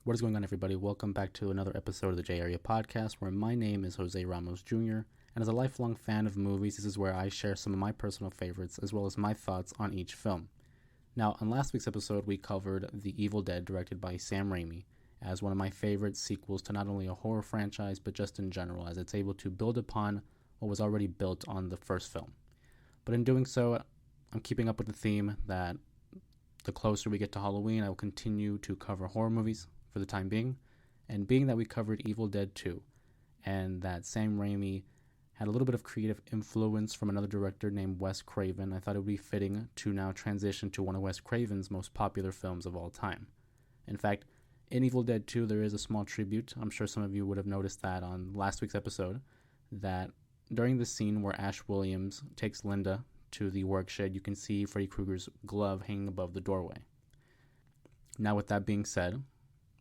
What is going on, everybody? Welcome back to another episode of the J Area Podcast, where my name is Jose Ramos Jr., and as a lifelong fan of movies, this is where I share some of my personal favorites, as well as my thoughts on each film. Now, on last week's episode, we covered The Evil Dead, directed by Sam Raimi, as one of my favorite sequels to not only a horror franchise, but just in general, as it's able to build upon what was already built on the first film. But in doing so, I'm keeping up with the theme that the closer we get to Halloween, I will continue to cover horror movies for the time being, and being that we covered Evil Dead 2, and that Sam Raimi had a little bit of creative influence from another director named Wes Craven, I thought it would be fitting to now transition to one of Wes Craven's most popular films of all time. In fact, in Evil Dead 2, there is a small tribute. I'm sure some of you would have noticed that on last week's episode, that during the scene where Ash Williams takes Linda to the work shed, you can see Freddy Krueger's glove hanging above the doorway. Now, with that being said,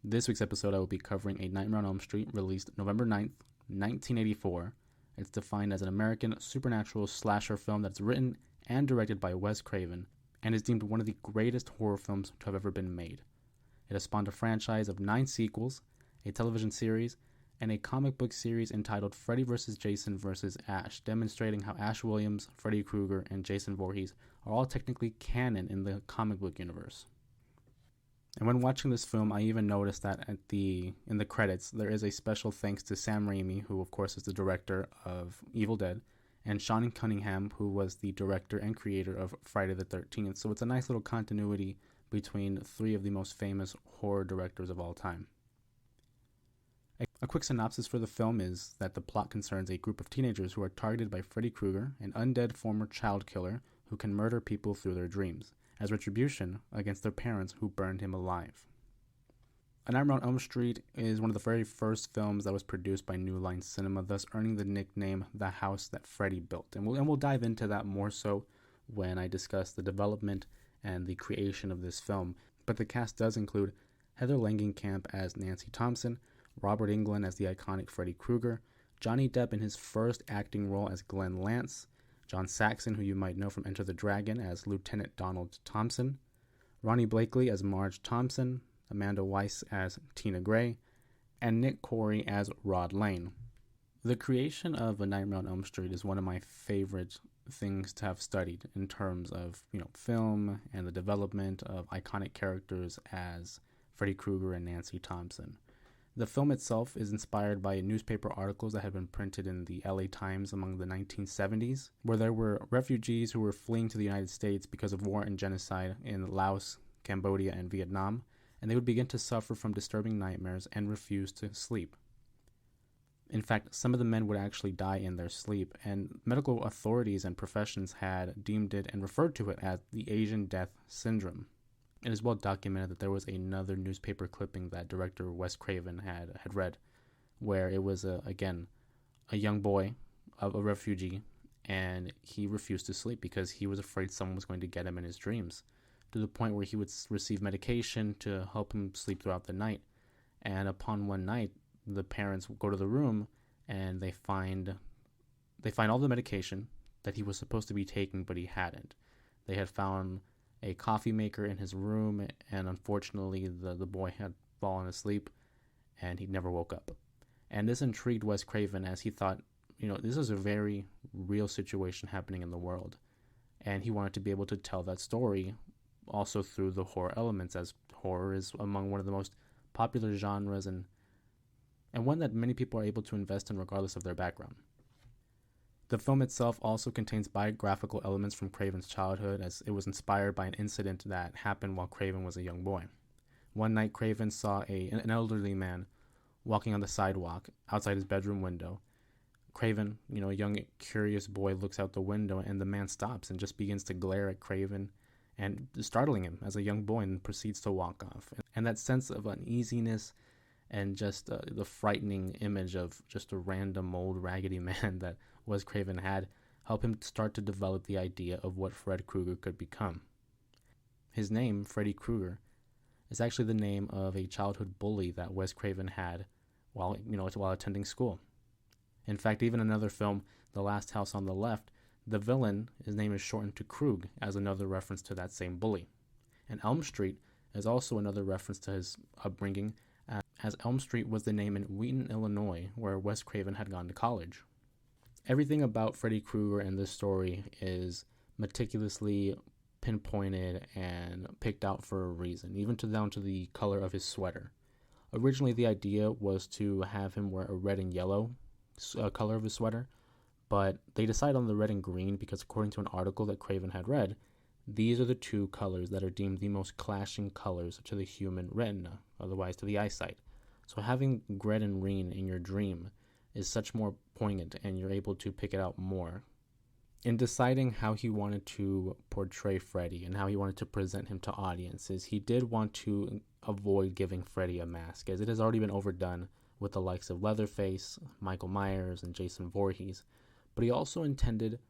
this week's episode I will be covering A Nightmare on Elm Street, released November 9th, 1984. It's defined as an American supernatural slasher film that's written and directed by Wes Craven, and is deemed one of the greatest horror films to have ever been made. It has spawned a franchise of 9 sequels, a television series, and a comic book series entitled Freddy vs. Jason vs. Ash, demonstrating how Ash Williams, Freddy Krueger, and Jason Voorhees are all technically canon in the comic book universe. And when watching this film, I even noticed that in the credits, there is a special thanks to Sam Raimi, who of course is the director of Evil Dead, and Sean Cunningham, who was the director and creator of Friday the 13th. So it's a nice little continuity between 3 of the most famous horror directors of all time. A quick synopsis for the film is that the plot concerns a group of teenagers who are targeted by Freddy Krueger, an undead former child killer who can murder people through their dreams, as retribution against their parents who burned him alive. A Nightmare on Elm Street is one of the very first films that was produced by New Line Cinema, thus earning the nickname The House That Freddy Built. And we'll dive into that more so when I discuss the development and the creation of this film. But the cast does include Heather Langenkamp as Nancy Thompson, Robert Englund as the iconic Freddy Krueger, Johnny Depp in his first acting role as Glenn Lance, John Saxon, who you might know from Enter the Dragon, as Lieutenant Donald Thompson, Ronnie Blakely as Marge Thompson, Amanda Weiss as Tina Gray, and Nick Corey as Rod Lane. The creation of A Nightmare on Elm Street is one of my favorite things to have studied in terms of, film and the development of iconic characters as Freddy Krueger and Nancy Thompson. The film itself is inspired by newspaper articles that had been printed in the LA Times among the 1970s, where there were refugees who were fleeing to the United States because of war and genocide in Laos, Cambodia, and Vietnam, and they would begin to suffer from disturbing nightmares and refuse to sleep. In fact, some of the men would actually die in their sleep, and medical authorities and professions had deemed it and referred to it as the Asian Death Syndrome. It is well documented that there was another newspaper clipping that director Wes Craven had read, where it was, again, a young boy, a refugee, and he refused to sleep because he was afraid someone was going to get him in his dreams, to the point where he would receive medication to help him sleep throughout the night. And upon one night, the parents go to the room and they find all the medication that he was supposed to be taking, but he hadn't. They had found a coffee maker in his room, and unfortunately the boy had fallen asleep and he never woke up. And this intrigued Wes Craven, as he thought, this is a very real situation happening in the world, and he wanted to be able to tell that story also through the horror elements, as horror is among one of the most popular genres and one that many people are able to invest in regardless of their background. The film itself also contains biographical elements from Craven's childhood, as it was inspired by an incident that happened while Craven was a young boy. One night, Craven saw an elderly man walking on the sidewalk outside his bedroom window. Craven, a young, curious boy, looks out the window, and the man stops and just begins to glare at Craven, and startling him as a young boy, and proceeds to walk off. And that sense of uneasiness and just the frightening image of just a random old raggedy man that Wes Craven had helped him start to develop the idea of what Fred Krueger could become. His name, Freddy Krueger, is actually the name of a childhood bully that Wes Craven had while attending school. In fact, even another film, The Last House on the Left, the villain, his name is shortened to Krug, as another reference to that same bully. And Elm Street is also another reference to his upbringing, as Elm Street was the name in Wheaton, Illinois, where Wes Craven had gone to college. Everything about Freddy Krueger in this story is meticulously pinpointed and picked out for a reason, even down to the color of his sweater. Originally, the idea was to have him wear a red and yellow color of his sweater, but they decided on the red and green because, according to an article that Craven had read, these are the two colors that are deemed the most clashing colors to the human retina, otherwise to the eyesight. So having red and green in your dream is such more poignant, and you're able to pick it out more. In deciding how he wanted to portray Freddy and how he wanted to present him to audiences, he did want to avoid giving Freddy a mask, as it has already been overdone with the likes of Leatherface, Michael Myers, and Jason Voorhees. But he also intended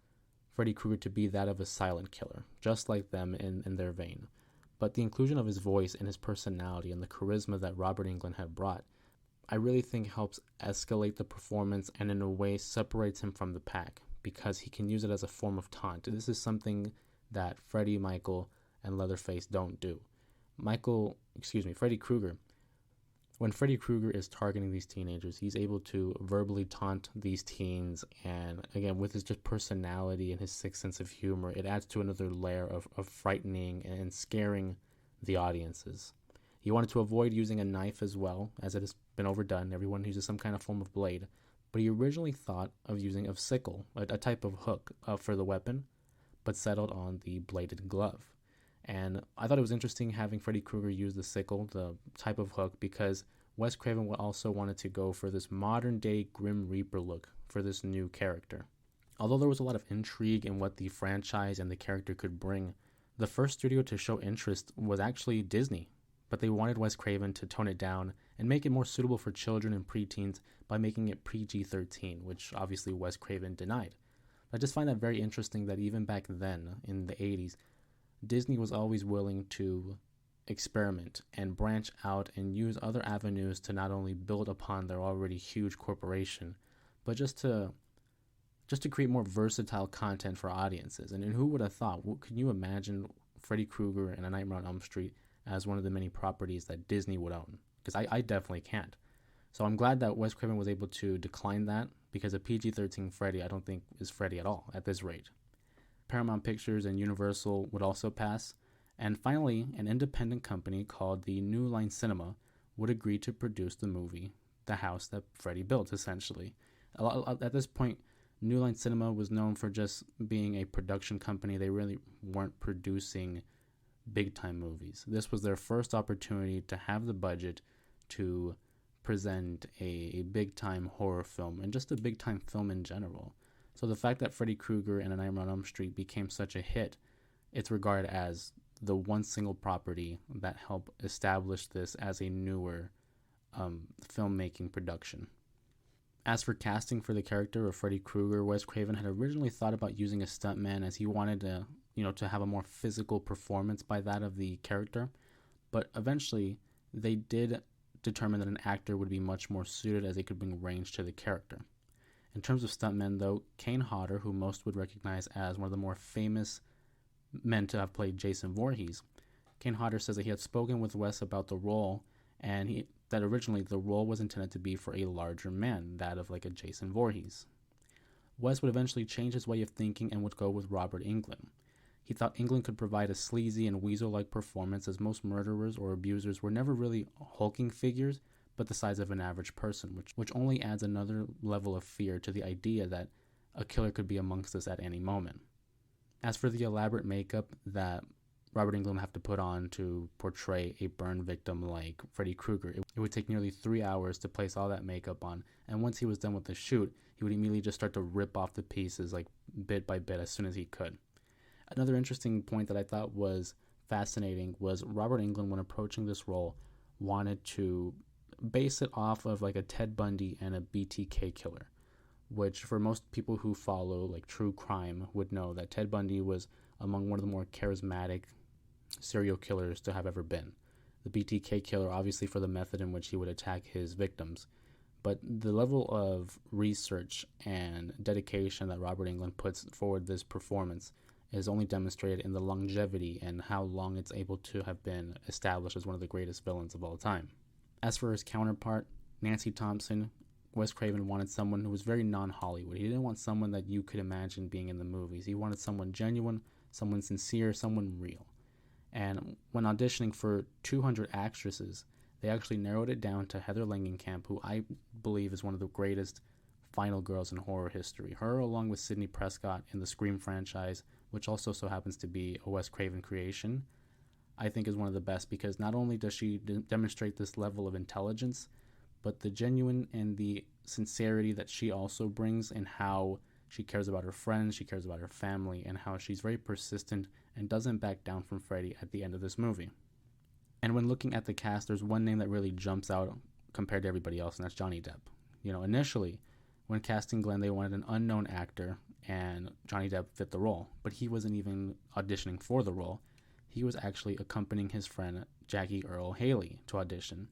Freddy Krueger to be that of a silent killer, just like them in their vein. But the inclusion of his voice and his personality and the charisma that Robert Englund had brought, I really think helps escalate the performance and in a way separates him from the pack, because he can use it as a form of taunt. This is something that Freddy, Michael, and Leatherface don't do. Freddy Krueger. When Freddy Krueger is targeting these teenagers, he's able to verbally taunt these teens, and again, with his just personality and his sick sense of humor, it adds to another layer of frightening and scaring the audiences. He wanted to avoid using a knife as well, as it has been overdone. Everyone uses some kind of form of blade. But he originally thought of using a sickle, a type of hook for the weapon, but settled on the bladed glove. And I thought it was interesting having Freddy Krueger use the sickle, the type of hook, because Wes Craven also wanted to go for this modern-day Grim Reaper look for this new character. Although there was a lot of intrigue in what the franchise and the character could bring, the first studio to show interest was actually Disney. But they wanted Wes Craven to tone it down and make it more suitable for children and preteens by making it PG-13, which obviously Wes Craven denied. I just find that very interesting that even back then, in the 80s, Disney was always willing to experiment and branch out and use other avenues to not only build upon their already huge corporation, but just to create more versatile content for audiences. And who would have thought? Can you imagine Freddy Krueger and A Nightmare on Elm Street as one of the many properties that Disney would own? Because I definitely can't. So I'm glad that Wes Craven was able to decline that, because a PG-13 Freddy I don't think is Freddy at all at this rate. Paramount Pictures and Universal would also pass. And finally, an independent company called the New Line Cinema would agree to produce the movie, The House That Freddy Built, essentially. At this point, New Line Cinema was known for just being a production company. They really weren't producing big-time movies. This was their first opportunity to have the budget to present a big-time horror film, and just a big-time film in general. So the fact that Freddy Krueger and A Nightmare on Elm Street became such a hit, it's regarded as the one single property that helped establish this as a newer filmmaking production. As for casting for the character of Freddy Krueger, Wes Craven had originally thought about using a stuntman, as he wanted to have a more physical performance by that of the character. But eventually, they did determine that an actor would be much more suited, as they could bring range to the character. In terms of stuntmen, though, Kane Hodder, who most would recognize as one of the more famous men to have played Jason Voorhees, Kane Hodder says that he had spoken with Wes about the role, and that originally the role was intended to be for a larger man, that of like a Jason Voorhees. Wes would eventually change his way of thinking and would go with Robert Englund. He thought Englund could provide a sleazy and weasel-like performance, as most murderers or abusers were never really hulking figures, but the size of an average person, which only adds another level of fear to the idea that a killer could be amongst us at any moment. As for the elaborate makeup that Robert Englund would have to put on to portray a burn victim like Freddy Krueger, it would take nearly 3 hours to place all that makeup on, and once he was done with the shoot, he would immediately just start to rip off the pieces like bit by bit as soon as he could. Another interesting point that I thought was fascinating was Robert Englund, when approaching this role, wanted to base it off of like a Ted Bundy and a BTK killer, which for most people who follow like true crime would know that Ted Bundy was among one of the more charismatic serial killers to have ever been. The BTK killer, obviously, for the method in which he would attack his victims, but the level of research and dedication that Robert Englund puts forward this performance is only demonstrated in the longevity and how long it's able to have been established as one of the greatest villains of all time. As for his counterpart, Nancy Thompson, Wes Craven wanted someone who was very non-Hollywood. He didn't want someone that you could imagine being in the movies. He wanted someone genuine, someone sincere, someone real. And when auditioning for 200 actresses, they actually narrowed it down to Heather Langenkamp, who I believe is one of the greatest final girls in horror history. Her, along with Sidney Prescott in the Scream franchise, which also so happens to be a Wes Craven creation, I think is one of the best, because not only does she demonstrate this level of intelligence, but the genuine and the sincerity that she also brings in how she cares about her friends, she cares about her family, and how she's very persistent and doesn't back down from Freddy at the end of this movie. And when looking at the cast, there's one name that really jumps out compared to everybody else, and that's Johnny Depp. Initially, when casting Glenn, they wanted an unknown actor, and Johnny Depp fit the role, but he wasn't even auditioning for the role. He was actually accompanying his friend Jackie Earle Haley to audition,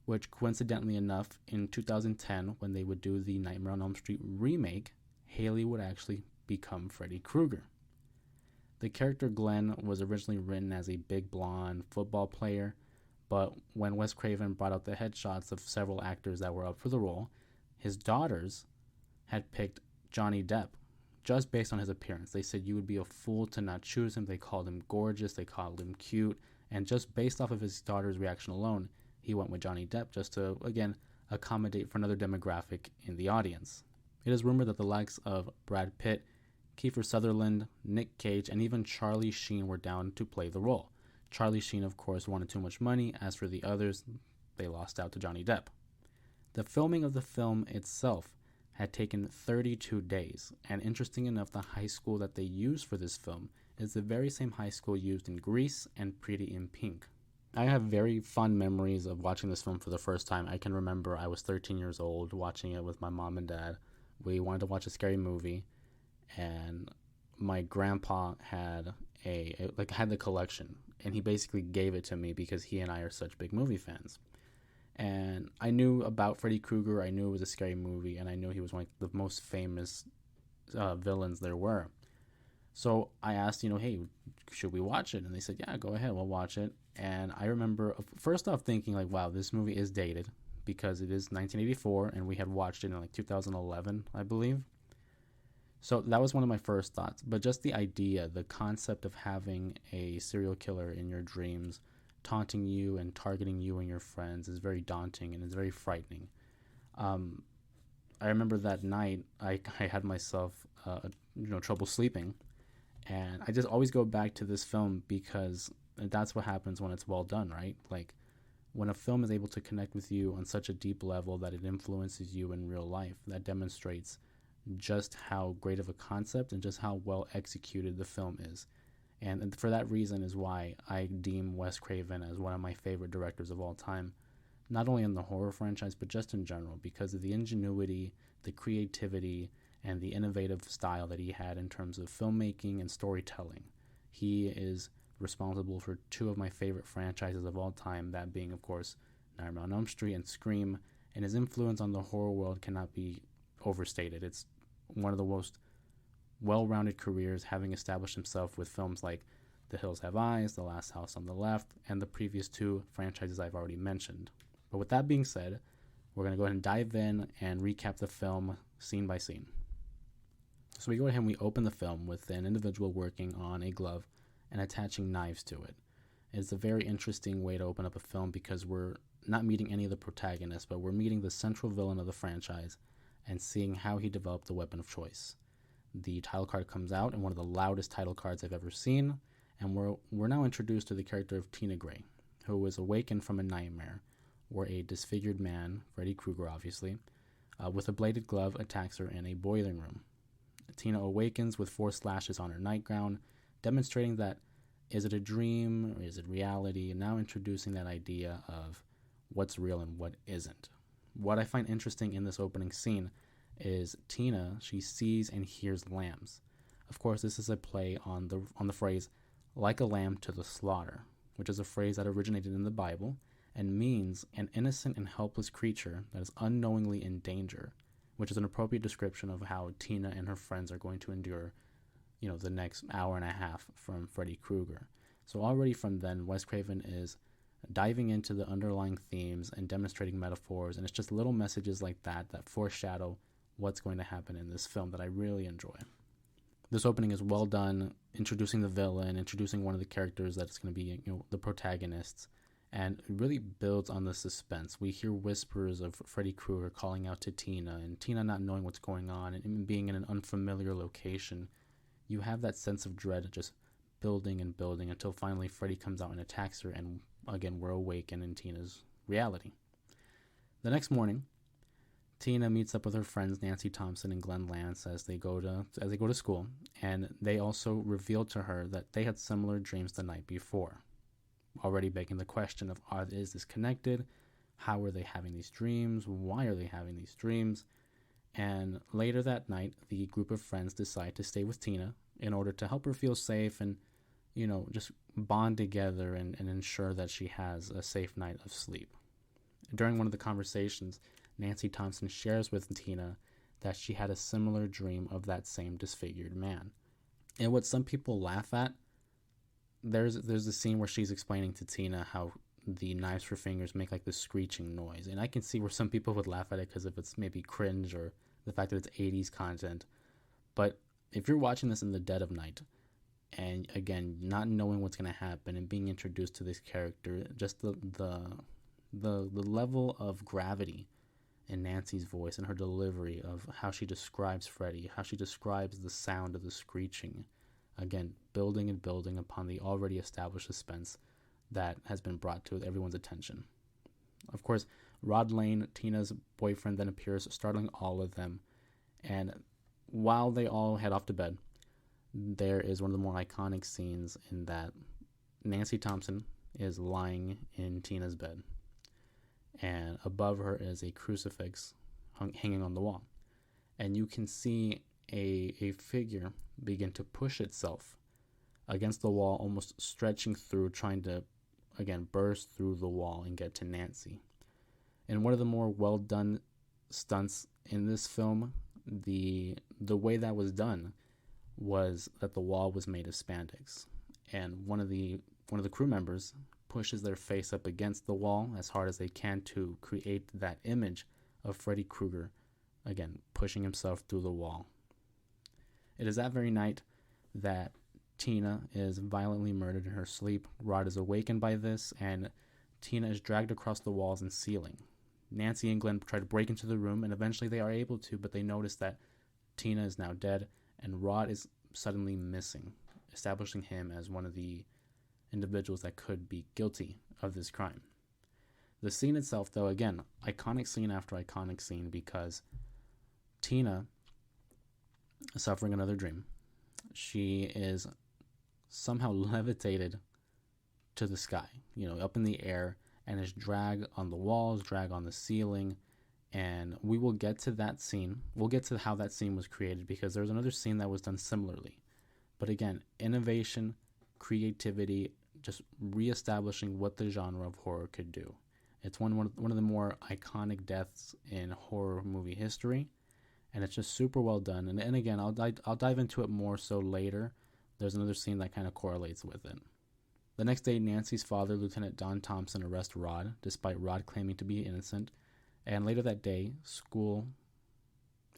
which coincidentally enough, in 2010, when they would do the Nightmare on Elm Street remake, Haley would actually become Freddy Krueger. The character Glenn was originally written as a big blonde football player, but when Wes Craven brought out the headshots of several actors that were up for the role, his daughters had picked Johnny Depp just based on his appearance. They said you would be a fool to not choose him. They called him gorgeous, they called him cute, and just based off of his daughter's reaction alone, he went with Johnny Depp just to, again, accommodate for another demographic in the audience. It is rumored that the likes of Brad Pitt, Kiefer Sutherland, Nick Cage, and even Charlie Sheen were down to play the role. Charlie Sheen, of course, wanted too much money. As for the others, they lost out to Johnny Depp. The filming of the film itself had taken 32 days, and interesting enough, the high school that they used for this film is the very same high school used in Grease and Pretty in Pink. I have very fond memories of watching this film for the first time. I can remember I was 13 years old watching it with my mom and dad. We wanted to watch a scary movie, and my grandpa had had the collection, and he basically gave it to me because he and I are such big movie fans. And I knew about Freddy Krueger, I knew it was a scary movie, and I knew he was one of the most famous villains there were. So I asked, hey, should we watch it? And they said, yeah, go ahead, we'll watch it. And I remember first off thinking wow, this movie is dated because it is 1984, and we had watched it in 2011, I believe. So that was one of my first thoughts. But just the idea, the concept of having a serial killer in your dreams taunting you and targeting you and your friends is very daunting and it's very frightening. I remember that night I had myself trouble sleeping, and I just always go back to this film because that's what happens when it's well done, right? When a film is able to connect with you on such a deep level that it influences you in real life, that demonstrates just how great of a concept and just how well executed the film is. And for that reason is why I deem Wes Craven as one of my favorite directors of all time, not only in the horror franchise, but just in general, because of the ingenuity, the creativity, and the innovative style that he had in terms of filmmaking and storytelling. He is responsible for two of my favorite franchises of all time, that being, of course, Nightmare on Elm Street and Scream, and his influence on the horror world cannot be overstated. It's one of the most well-rounded careers, having established himself with films like The Hills Have Eyes, The Last House on the Left, and the previous two franchises I've already mentioned. But with that being said, we're going to go ahead and dive in and recap the film scene by scene. So we go ahead and we open the film with an individual working on a glove and attaching knives to it. It's a very interesting way to open up a film because we're not meeting any of the protagonists, but we're meeting the central villain of the franchise and seeing how he developed the weapon of choice. The title card comes out, and one of the loudest title cards I've ever seen, and we're now introduced to the character of Tina Gray, who was awakened from a nightmare where a disfigured man, Freddy Krueger obviously, with a bladed glove attacks her in a boiling room. Tina awakens with 4 slashes on her nightgown, demonstrating that is it a dream or is it reality, and now introducing that idea of what's real and what isn't. What I find interesting in this opening scene is Tina, she sees and hears lambs. Of course, this is a play on the phrase, like a lamb to the slaughter, which is a phrase that originated in the Bible and means an innocent and helpless creature that is unknowingly in danger, which is an appropriate description of how Tina and her friends are going to endure, the next hour and a half from Freddy Krueger. So already from then, Wes Craven is diving into the underlying themes and demonstrating metaphors. And it's just little messages like that that foreshadow what's going to happen in this film that I really enjoy. This opening is well done, introducing the villain, introducing one of the characters that's going to be, the protagonists, and it really builds on the suspense. We hear whispers of Freddy Krueger calling out to Tina, and Tina not knowing what's going on, and even being in an unfamiliar location. You have that sense of dread just building and building until finally Freddy comes out and attacks her, and again, we're awakened in Tina's reality. The next morning, Tina meets up with her friends Nancy Thompson and Glenn Lance as they go to school, and they also reveal to her that they had similar dreams the night before, already begging the question of, is this connected? How are they having these dreams? Why are they having these dreams? And later that night, the group of friends decide to stay with Tina in order to help her feel safe and, just bond together and ensure that she has a safe night of sleep. During one of the conversations, Nancy Thompson shares with Tina that she had a similar dream of that same disfigured man. And what some people laugh at, there's a scene where she's explaining to Tina how the knives for fingers make like this screeching noise. And I can see where some people would laugh at it because if it's maybe cringe or the fact that it's 80s content. But if you're watching this in the dead of night, and again, not knowing what's going to happen and being introduced to this character, just the level of gravity in Nancy's voice and her delivery of how she describes Freddy, how she describes the sound of the screeching, again, building and building upon the already established suspense that has been brought to everyone's attention. Of course, Rod Lane, Tina's boyfriend, then appears, startling all of them. And while they all head off to bed, there is one of the more iconic scenes in that Nancy Thompson is lying in Tina's bed, and above her is a crucifix hanging on the wall. And you can see a figure begin to push itself against the wall, almost stretching through, trying to, again, burst through the wall and get to Nancy. And one of the more well-done stunts in this film, the way that was done was that the wall was made of spandex. And one of the crew members pushes their face up against the wall as hard as they can to create that image of Freddy Krueger, again, pushing himself through the wall. It is that very night that Tina is violently murdered in her sleep. Rod is awakened by this, and Tina is dragged across the walls and ceiling. Nancy and Glenn try to break into the room, and eventually they are able to, but they notice that Tina is now dead, and Rod is suddenly missing, establishing him as one of the individuals that could be guilty of this crime. The scene itself, though, again, iconic scene after iconic scene, because Tina is suffering another dream. She is somehow levitated to the sky, up in the air, and is dragged on the walls, dragged on the ceiling. And we will get to that scene. We'll get to how that scene was created, because there's another scene that was done similarly. But again, innovation, creativity, just reestablishing what the genre of horror could do. It's one of the more iconic deaths in horror movie history, and it's just super well done. And again, I'll dive into it more so later. There's another scene that kind of correlates with it. The next day, Nancy's father, Lieutenant Don Thompson, arrests Rod, despite Rod claiming to be innocent. And later that day,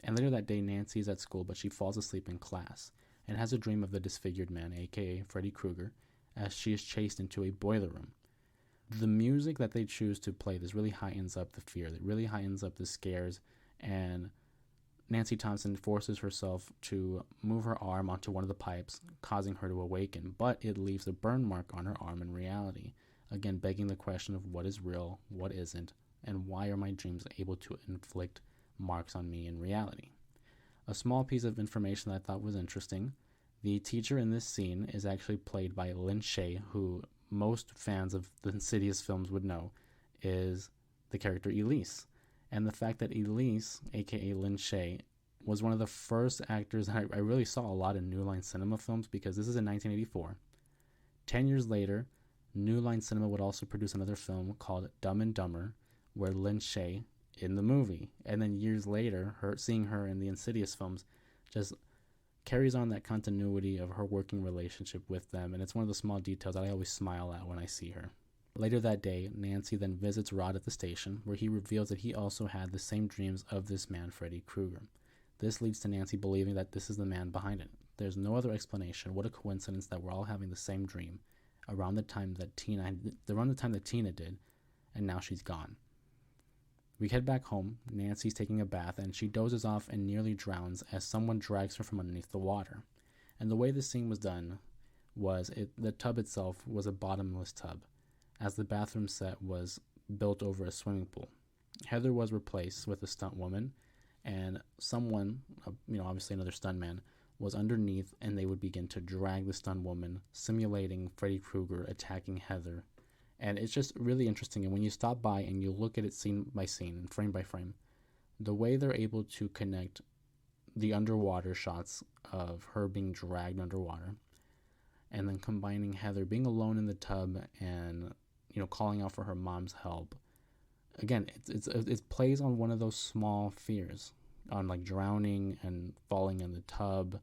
Nancy's at school, but she falls asleep in class and has a dream of the disfigured man, aka Freddy Krueger, as she is chased into a boiler room. The music that they choose to play, this really heightens up the fear, that really heightens up the scares, and Nancy Thompson forces herself to move her arm onto one of the pipes, causing her to awaken, but it leaves a burn mark on her arm in reality, again begging the question of what is real, what isn't, and why are my dreams able to inflict marks on me in reality. A small piece of information that I thought was interesting: the teacher in this scene is actually played by Lin Shaye, who most fans of the Insidious films would know is the character Elise. And the fact that Elise, aka Lin Shaye, was one of the first actors that I really saw a lot in New Line Cinema films, because this is in 1984. 10 years later, New Line Cinema would also produce another film called Dumb and Dumber, where Lin Shaye in the movie, and then years later, seeing her in the Insidious films just carries on that continuity of her working relationship with them, and it's one of the small details that I always smile at when I see her. Later that day, Nancy then visits Rod at the station, where he reveals that he also had the same dreams of this man, Freddy Krueger. This leads to Nancy believing that this is the man behind it. There's no other explanation. What a coincidence that we're all having the same dream around the time that Tina did, and now she's gone. We head back home. Nancy's taking a bath, and she dozes off and nearly drowns as someone drags her from underneath the water. And the way this scene was done was the tub itself was a bottomless tub, as the bathroom set was built over a swimming pool. Heather was replaced with a stunt woman, and someone, obviously another stuntman, was underneath, and they would begin to drag the stunt woman, simulating Freddy Krueger attacking Heather. And it's just really interesting. And when you stop by and you look at it scene by scene and frame by frame, the way they're able to connect the underwater shots of her being dragged underwater, and then combining Heather being alone in the tub and calling out for her mom's help. Again, it plays on one of those small fears, on like drowning and falling in the tub.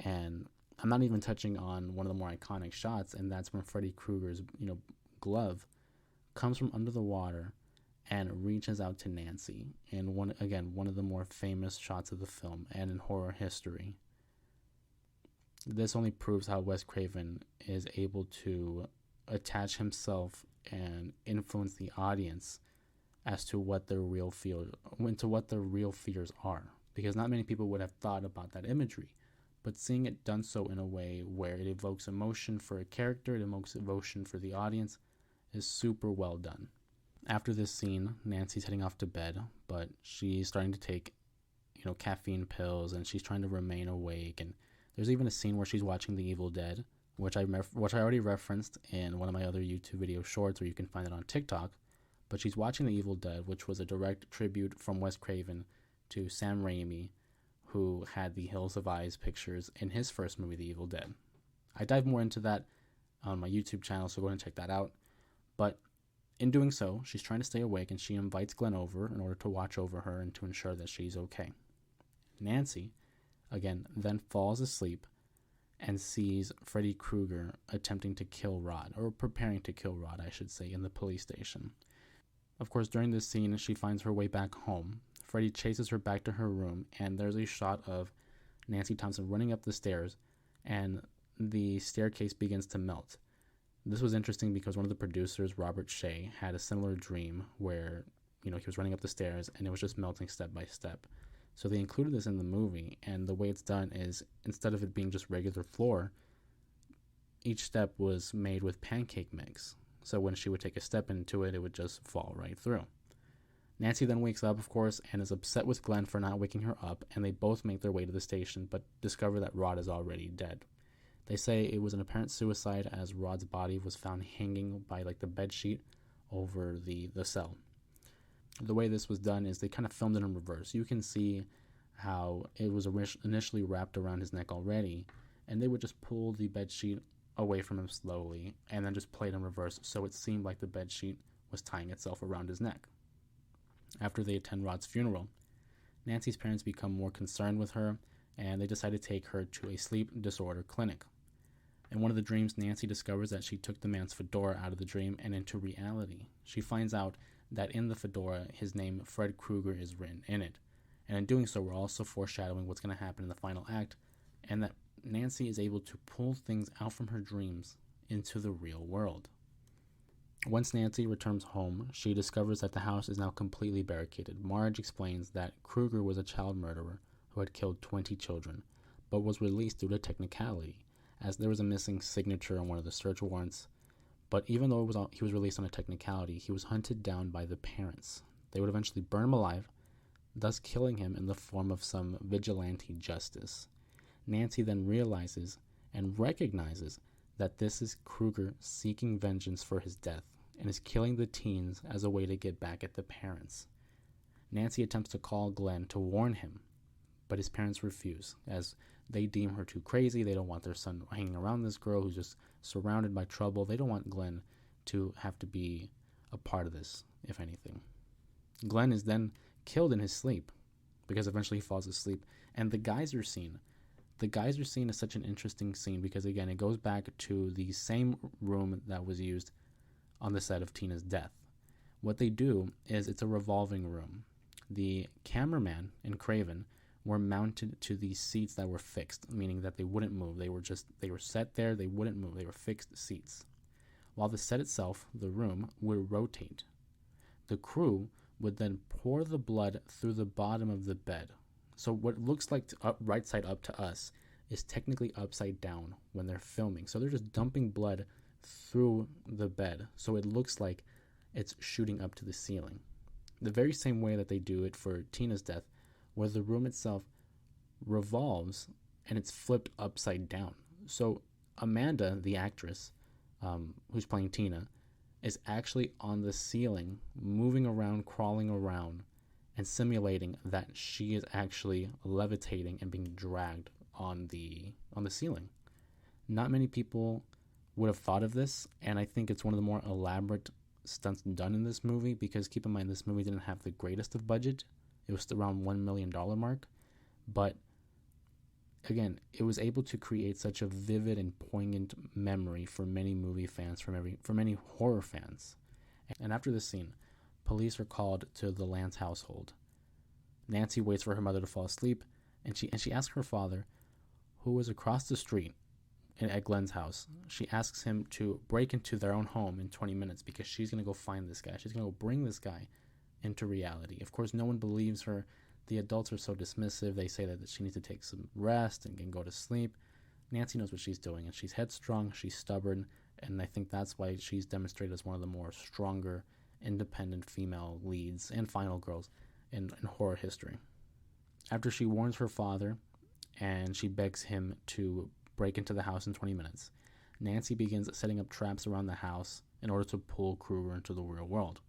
And I'm not even touching on one of the more iconic shots, and that's when Freddy Krueger's glove comes from under the water and reaches out to Nancy in one of the more famous shots of the film and in horror history. This only proves how Wes Craven is able to attach himself and influence the audience as to what their real fears are, because not many people would have thought about that imagery, but seeing it done so in a way where it evokes emotion for a character, it evokes emotion for the audience, is super well done. After this scene, Nancy's heading off to bed, but she's starting to take caffeine pills, and she's trying to remain awake. And there's even a scene where she's watching The Evil Dead, which I already referenced in one of my other YouTube video shorts, or you can find it on TikTok. But she's watching The Evil Dead, which was a direct tribute from Wes Craven to Sam Raimi, who had the Hills of Eyes pictures in his first movie, The Evil Dead. I dive more into that on my YouTube channel, so go ahead and check that out. But in doing so, she's trying to stay awake, and she invites Glenn over in order to watch over her and to ensure that she's okay. Nancy, again, then falls asleep and sees Freddy Krueger attempting to kill Rod, or preparing to kill Rod, I should say, in the police station. Of course, during this scene, she finds her way back home. Freddy chases her back to her room, and there's a shot of Nancy Thompson running up the stairs, and the staircase begins to melt. This was interesting because one of the producers, Robert Shea, had a similar dream where, he was running up the stairs and it was just melting step by step. So they included this in the movie, and the way it's done is, instead of it being just regular floor, each step was made with pancake mix. So when she would take a step into it, it would just fall right through. Nancy then wakes up, of course, and is upset with Glenn for not waking her up, and they both make their way to the station, but discover that Rod is already dead. They say it was an apparent suicide, as Rod's body was found hanging by the bed sheet over the cell. The way this was done is they kind of filmed it in reverse. You can see how it was initially wrapped around his neck already, and they would just pull the bed sheet away from him slowly and then just play it in reverse, so it seemed like the bed sheet was tying itself around his neck. After they attend Rod's funeral, Nancy's parents become more concerned with her, and they decide to take her to a sleep disorder clinic. In one of the dreams, Nancy discovers that she took the man's fedora out of the dream and into reality. She finds out that in the fedora, his name, Fred Krueger, is written in it. And in doing so, we're also foreshadowing what's going to happen in the final act, and that Nancy is able to pull things out from her dreams into the real world. Once Nancy returns home, she discovers that the house is now completely barricaded. Marge explains that Krueger was a child murderer who had killed 20 children, but was released due to technicality, as there was a missing signature on one of the search warrants. But even though he was released on a technicality, he was hunted down by the parents. They would eventually burn him alive, thus killing him in the form of some vigilante justice. Nancy then realizes and recognizes that this is Krueger seeking vengeance for his death and is killing the teens as a way to get back at the parents. Nancy attempts to call Glenn to warn him, but his parents refuse, as they deem her too crazy. They don't want their son hanging around this girl who's just surrounded by trouble. They don't want Glenn to have to be a part of this, if anything. Glenn is then killed in his sleep, because eventually he falls asleep. And the geyser scene is such an interesting scene, because again, it goes back to the same room that was used on the set of Tina's death. What they do is it's a revolving room. The cameraman and Craven were mounted to these seats that were fixed, meaning that they wouldn't move. They were set there, they wouldn't move. They were fixed seats. While the set itself, the room, would rotate. The crew would then pour the blood through the bottom of the bed. So what looks like right side up to us is technically upside down when they're filming. So they're just dumping blood through the bed, so it looks like it's shooting up to the ceiling. The very same way that they do it for Tina's death, where the room itself revolves and it's flipped upside down. So Amanda, the actress, who's playing Tina, is actually on the ceiling, moving around, crawling around, and simulating that she is actually levitating and being dragged on the ceiling. Not many people would have thought of this, and I think it's one of the more elaborate stunts done in this movie, because keep in mind this movie didn't have the greatest of budget. It was around $1 million mark, but again, it was able to create such a vivid and poignant memory for many movie fans, for many horror fans. And after this scene, police are called to the Lance household. Nancy waits for her mother to fall asleep, and she asks her father, who was across the street at Glenn's house. She asks him to break into their own home in 20 minutes because she's going to go find this guy. She's going to go bring this guy into reality. Of course, no one believes her. The adults are so dismissive. They say that she needs to take some rest and can go to sleep. Nancy knows what she's doing, and she's headstrong, she's stubborn, and I think that's why she's demonstrated as one of the more stronger, independent female leads and final girls in horror history. After she warns her father and she begs him to break into the house in 20 minutes, Nancy begins setting up traps around the house in order to pull Krueger into the real world.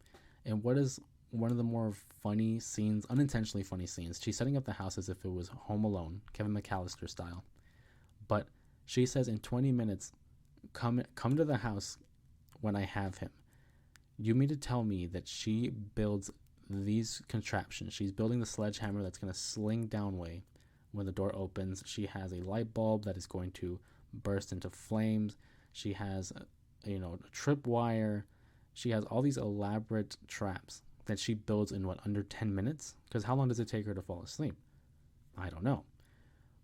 And what is one of the more funny scenes, unintentionally funny scenes, she's setting up the house as if it was Home Alone, Kevin McAllister style. But she says in 20 minutes, come to the house when I have him. You mean to tell me that she builds these contraptions? She's building the sledgehammer that's going to sling downway when the door opens. She has a light bulb that is going to burst into flames. She has a tripwire. She has all these elaborate traps that she builds in under 10 minutes? Because how long does it take her to fall asleep? I don't know.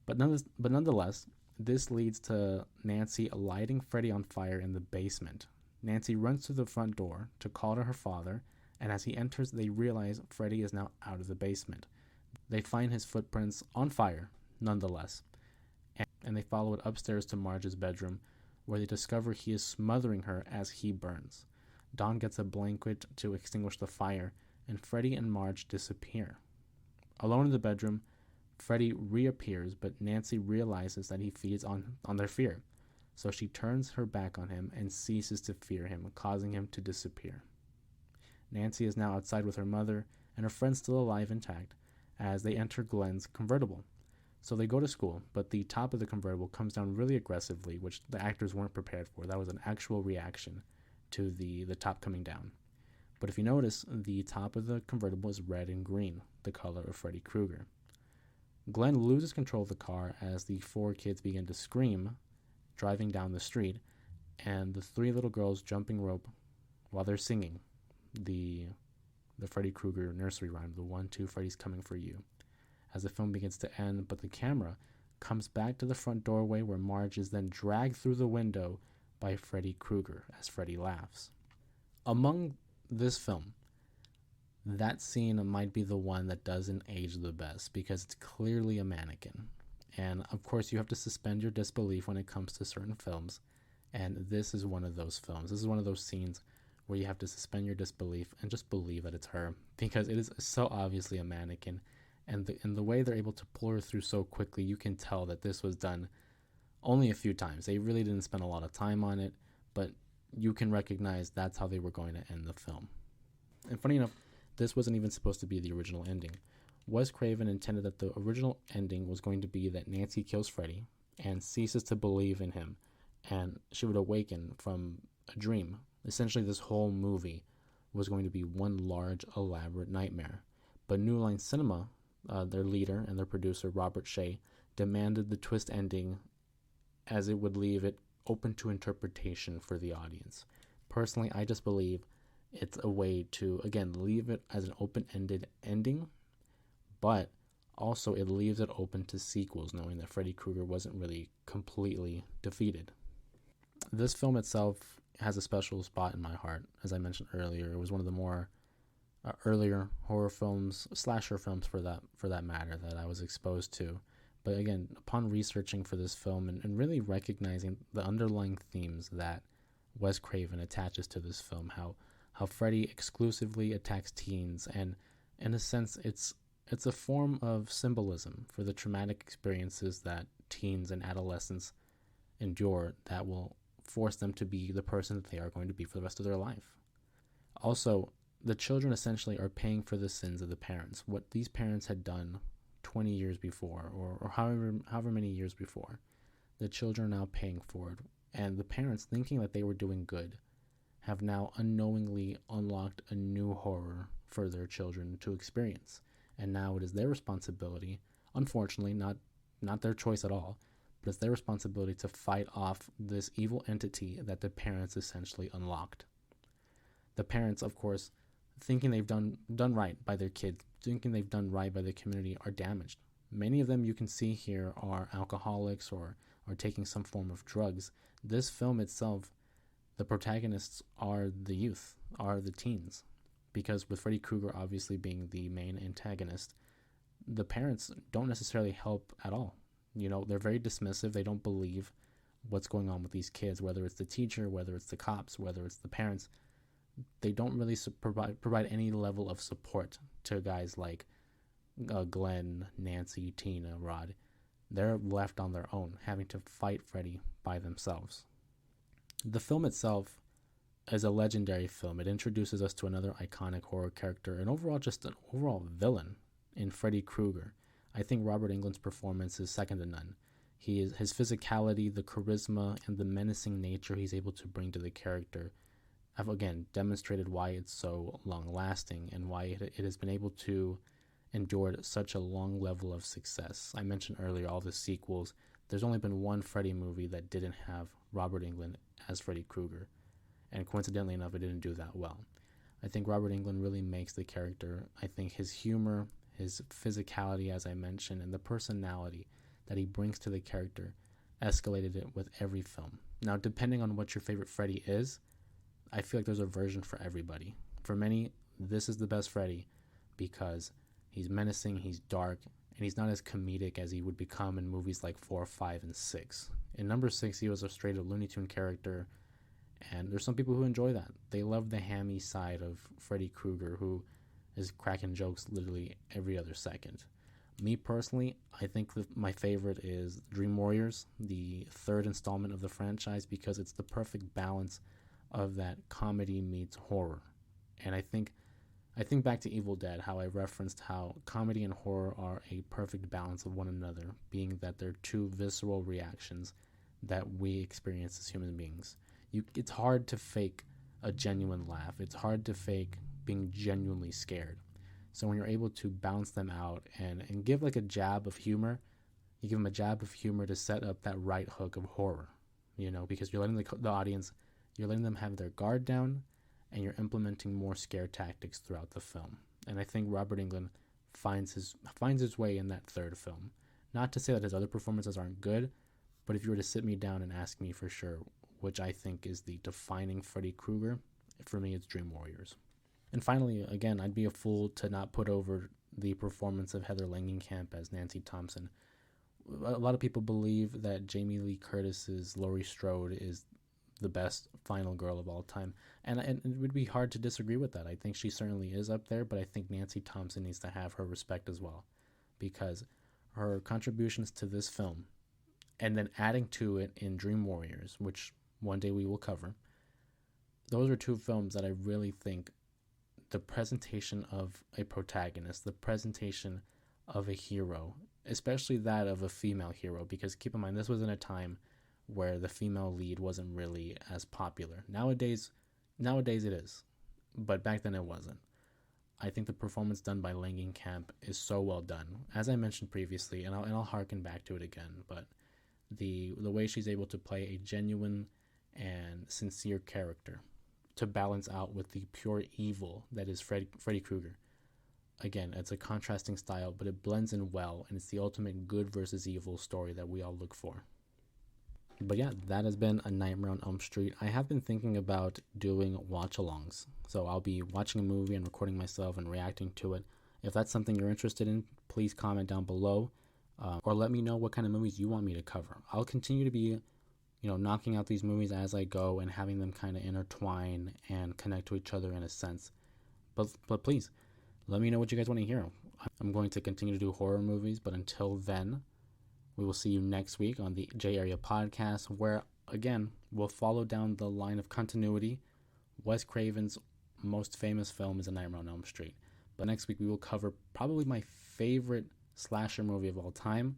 But nonetheless, this leads to Nancy lighting Freddy on fire in the basement. Nancy runs to the front door to call to her father, and as he enters, they realize Freddy is now out of the basement. They find his footprints on fire, nonetheless, and they follow it upstairs to Marge's bedroom, where they discover he is smothering her as he burns. Dawn gets a blanket to extinguish the fire, and Freddy and Marge disappear. Alone in the bedroom, Freddy reappears, but Nancy realizes that he feeds on their fear, so she turns her back on him and ceases to fear him, causing him to disappear. Nancy is now outside with her mother, and her friend's still alive intact, as they enter Glenn's convertible. So they go to school, but the top of the convertible comes down really aggressively, which the actors weren't prepared for. That was an actual reaction to the top coming down. But if you notice, the top of the convertible is red and green, the color of Freddy Krueger. Glenn loses control of the car as the four kids begin to scream, driving down the street, and the three little girls jumping rope while they're singing the Freddy Krueger nursery rhyme, the 1, 2, Freddy's coming for you, as the film begins to end, but the camera comes back to the front doorway where Marge is then dragged through the window by Freddy Krueger as Freddy laughs. Among this film, that scene might be the one that doesn't age the best because it's clearly a mannequin. And of course, you have to suspend your disbelief when it comes to certain films, and this is one of those films. This is one of those scenes where you have to suspend your disbelief and just believe that it's her, because it is so obviously a mannequin, and the way they're able to pull her through so quickly, you can tell that this was done only a few times. They really didn't spend a lot of time on it, but you can recognize that's how they were going to end the film. And funny enough, this wasn't even supposed to be the original ending. Wes Craven intended that the original ending was going to be that Nancy kills Freddy and ceases to believe in him, and she would awaken from a dream. Essentially, this whole movie was going to be one large, elaborate nightmare. But New Line Cinema, their leader and their producer, Robert Shea, demanded the twist ending as it would leave it open to interpretation for the audience. Personally, I just believe it's a way to, again, leave it as an open-ended ending, but also it leaves it open to sequels, knowing that Freddy Krueger wasn't really completely defeated. This film itself has a special spot in my heart. As I mentioned earlier, it was one of the more earlier horror films, slasher films for that matter, that I was exposed to. But again, upon researching for this film and really recognizing the underlying themes that Wes Craven attaches to this film, how Freddy exclusively attacks teens, and in a sense it's a form of symbolism for the traumatic experiences that teens and adolescents endure that will force them to be the person that they are going to be for the rest of their life. Also, the children essentially are paying for the sins of the parents. What these parents had done 20 years before, or however many years before, the children are now paying for it. And the parents, thinking that they were doing good, have now unknowingly unlocked a new horror for their children to experience. And now it is their responsibility, unfortunately, not their choice at all, but it's their responsibility to fight off this evil entity that the parents essentially unlocked. The parents, of course, thinking they've done right by their kids, thinking they've done right by the community, are damaged. Many of them you can see here are alcoholics or taking some form of drugs. This film itself, the protagonists are the youth, are the teens. Because with Freddy Krueger obviously being the main antagonist, the parents don't necessarily help at all. They're very dismissive. They don't believe what's going on with these kids, whether it's the teacher, whether it's the cops, whether it's the parents. They don't really provide any level of support to guys like Glenn, Nancy, Tina, Rod. They're left on their own, having to fight Freddy by themselves. The film itself is a legendary film. It introduces us to another iconic horror character and overall just an overall villain in Freddy Krueger. I think Robert Englund's performance is second to none. His physicality, the charisma, and the menacing nature he's able to bring to the character have again demonstrated why it's so long-lasting and why it has been able to endure such a long level of success. I mentioned earlier all the sequels. There's only been one Freddy movie that didn't have Robert Englund as Freddy Krueger, and coincidentally enough, it didn't do that well. I think Robert Englund really makes the character. I think his humor, his physicality, as I mentioned, and the personality that he brings to the character escalated it with every film. Now, depending on what your favorite Freddy is, I feel like there's a version for everybody. For many, this is the best Freddy because he's menacing, he's dark, and he's not as comedic as he would become in movies like 4, 5, and 6. In number 6, he was a straight-up Looney Tune character, and there's some people who enjoy that. They love the hammy side of Freddy Krueger, who is cracking jokes literally every other second. Me personally, I think my favorite is Dream Warriors, the third installment of the franchise, because it's the perfect balance of that comedy meets horror. And I think back to Evil Dead, how I referenced how comedy and horror are a perfect balance of one another, being that they're two visceral reactions that we experience as human beings. It's hard to fake a genuine laugh. It's hard to fake being genuinely scared. So when you're able to balance them out and give like a jab of humor, you give them a jab of humor to set up that right hook of horror, because you're letting the audience, you're letting them have their guard down, and you're implementing more scare tactics throughout the film. And I think Robert Englund finds his way in that third film. Not to say that his other performances aren't good, but if you were to sit me down and ask me for sure which I think is the defining Freddy Krueger, for me it's Dream Warriors. And finally, again, I'd be a fool to not put over the performance of Heather Langenkamp as Nancy Thompson. A lot of people believe that Jamie Lee Curtis's Laurie Strode is the best final girl of all time, and it would be hard to disagree with that. I think she certainly is up there, but I think Nancy Thompson needs to have her respect as well, because her contributions to this film, and then adding to it in Dream Warriors, which one day we will cover, those are two films that I really think the presentation of a protagonist, the presentation of a hero, especially that of a female hero, because keep in mind, this was in a time where the female lead wasn't really as popular. Nowadays it is, but back then it wasn't. I think the performance done by Langenkamp is so well done. As I mentioned previously, and I'll harken back to it again, but the way she's able to play a genuine and sincere character to balance out with the pure evil that is Freddy Krueger. Again, it's a contrasting style, but it blends in well, and it's the ultimate good versus evil story that we all look for. But yeah, that has been A Nightmare on Elm Street. I have been thinking about doing watch-alongs. So I'll be watching a movie and recording myself and reacting to it. If that's something you're interested in, please comment down below, or let me know what kind of movies you want me to cover. I'll continue to be, knocking out these movies as I go and having them kind of intertwine and connect to each other in a sense. But please, let me know what you guys want to hear. I'm going to continue to do horror movies, but until then, we will see you next week on the J Area Podcast, where, again, we'll follow down the line of continuity. Wes Craven's most famous film is A Nightmare on Elm Street. But next week, we will cover probably my favorite slasher movie of all time,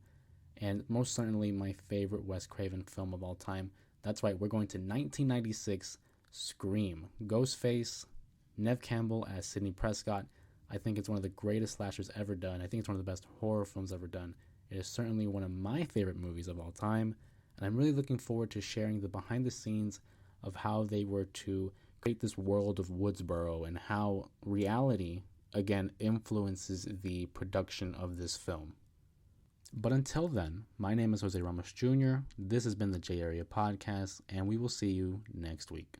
and most certainly my favorite Wes Craven film of all time. That's right, we're going to 1996 Scream. Ghostface, Neve Campbell as Sidney Prescott. I think it's one of the greatest slashers ever done. I think it's one of the best horror films ever done. It is certainly one of my favorite movies of all time, and I'm really looking forward to sharing the behind the scenes of how they were to create this world of Woodsboro and how reality, again, influences the production of this film. But until then, my name is Jose Ramos Jr. This has been the J Area Podcast, and we will see you next week.